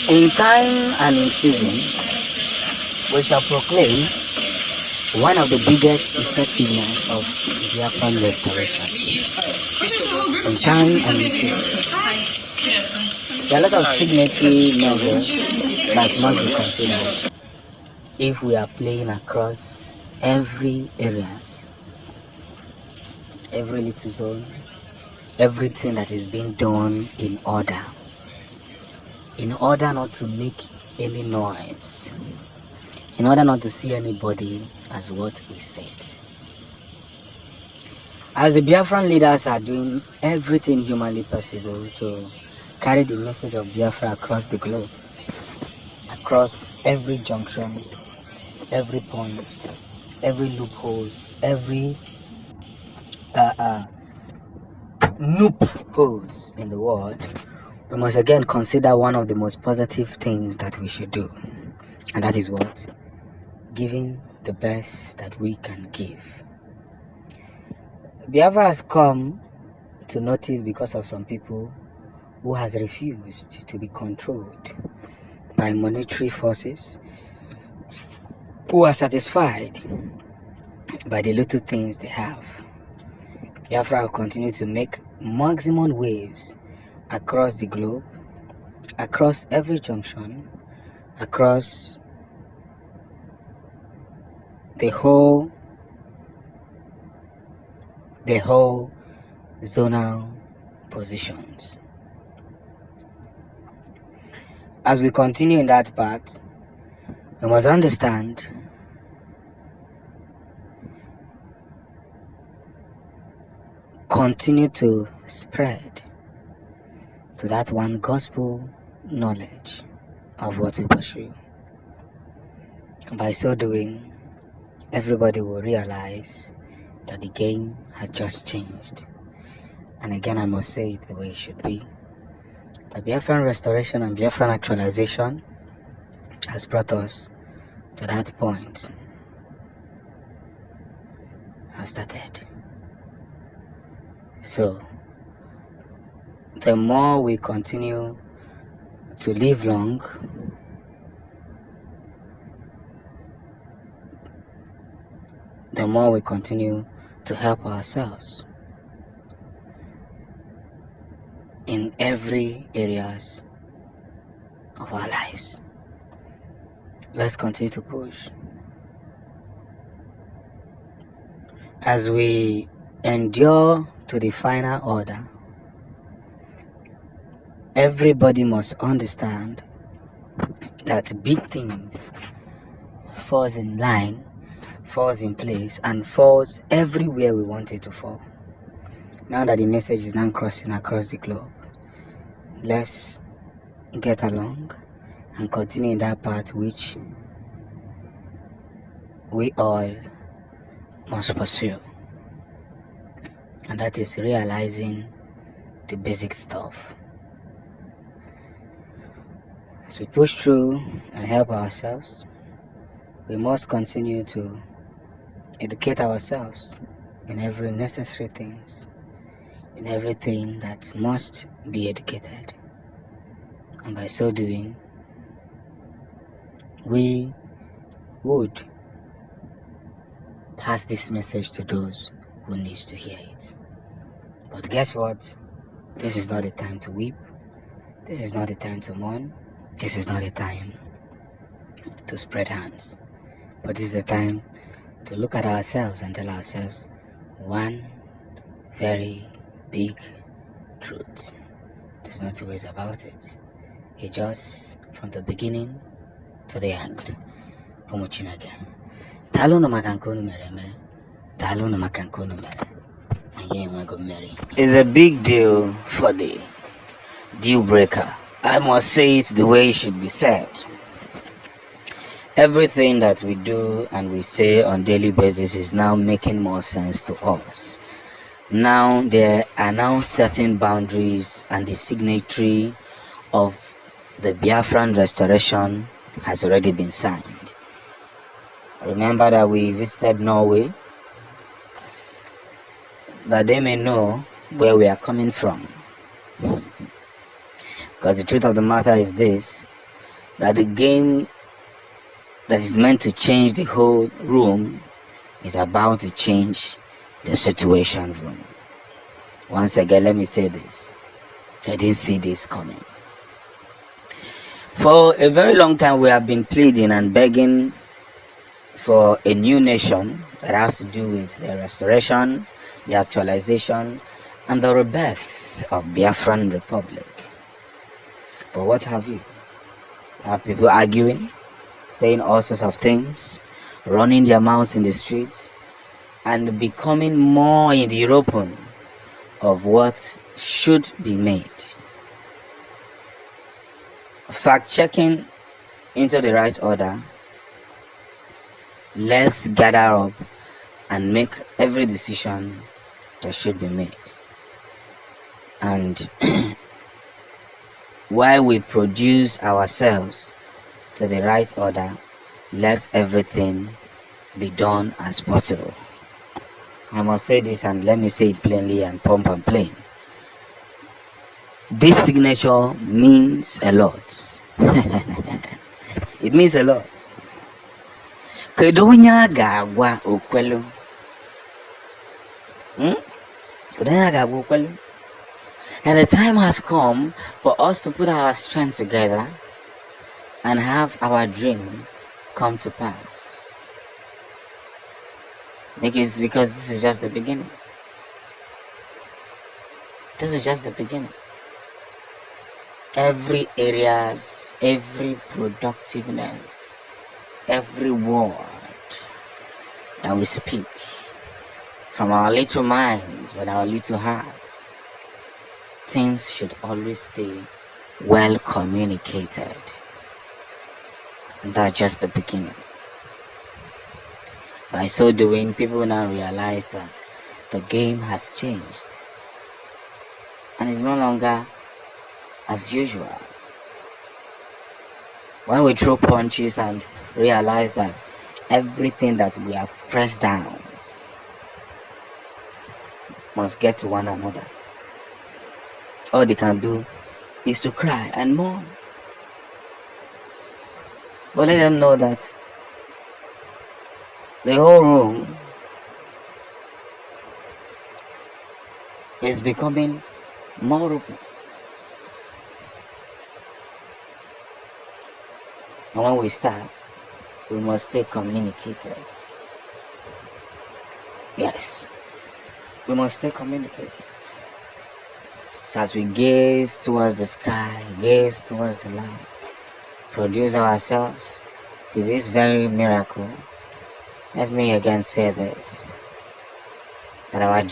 In time and in season, we shall proclaim one of the biggest effectiveness of Biafran restoration. In time and in season. There are a lot of signatory measures that must be considered if we are playing across every areas, every little zone, everything that is being done in order not to make any noise, in order not to see anybody as what we said. As the Biafran leaders are doing everything humanly possible to carry the message of Biafra across the globe, across every junction, every point, every loopholes, every holes in the world, we must again consider one of the most positive things that we should do, and that is what? Giving the best that we can give. Biafra has come to notice because of some people who has refused to be controlled by monetary forces, who are satisfied by the little things they have. Biafra will continue to make maximum waves across the globe, across every junction, across the whole zonal positions. As we continue in that path, we must understand continue to spread to that one gospel knowledge of what we pursue. And by so doing, everybody will realize that the game has just changed. And again, I must say it the way it should be. The Biafran restoration and Biafran actualization has brought us to that point. Has started. So, the more we continue to live long, the more we continue to help ourselves in every areas of our lives. Let's continue to push. As we endure to the final order, everybody must understand that big things falls in line, falls in place, and falls everywhere we want it to fall. Now that the message is now crossing across the globe, let's get along and continue in that path which we all must pursue, and that is realizing the basic stuff. As we push through and help ourselves, we must continue to educate ourselves in every necessary things, in everything that must be educated. And by so doing, we would pass this message to those who needs to hear it. But guess what? This is not a time to weep. This is not a time to mourn. This is not a time to spread hands. But this is a time to look at ourselves and tell ourselves one very big truth. There's no two ways about it. It's just from the beginning to the end. Umuchineke. Talo no makankonu mereme. Talo no makankonu mere. It's a big deal for the deal breaker. I must say it the way it should be said. Everything that we do and we say on daily basis is now making more sense to us. Now there are now certain boundaries, and the signatory of the Biafran restoration has already been signed. Remember that we visited Norway, that they may know where we are coming from. Because the truth of the matter is this: that the game that is meant to change the whole room is about to change the situation room. Once again, let me say this. I didn't see this coming. For a very long time, we have been pleading and begging for a new nation that has to do with the restoration, the actualization, and the rebirth of Biafran Republic. But what have you? Have people arguing, saying all sorts of things, running their mouths in the streets, and becoming more in the open of what should be made. Fact-checking into the right order. Let's gather up and make every decision that should be made. And while we produce ourselves to the right order, let everything be done as possible. I must say this, and let me say it plainly and plump and plain. This signature means a lot. It means a lot. Kedonya gagwa okwelu. Kedonya gagwa okwelu. And the time has come for us to put our strength together and have our dream come to pass. Because this is just the beginning. This is just the beginning. Every areas, every productiveness, every word that we speak from our little minds and our little hearts, things should always stay well communicated. And that's just the beginning. By so doing, people now realize that the game has changed and it's no longer as usual. When we throw punches and realize that everything that we have pressed down must get to one another, all they can do is to cry and mourn. But let them know that the whole room is becoming more open. And when we start, we must stay communicated. Yes, we must stay communicated. So as we gaze towards the sky, gaze towards the light, produce ourselves to this very miracle, let me again say this, that our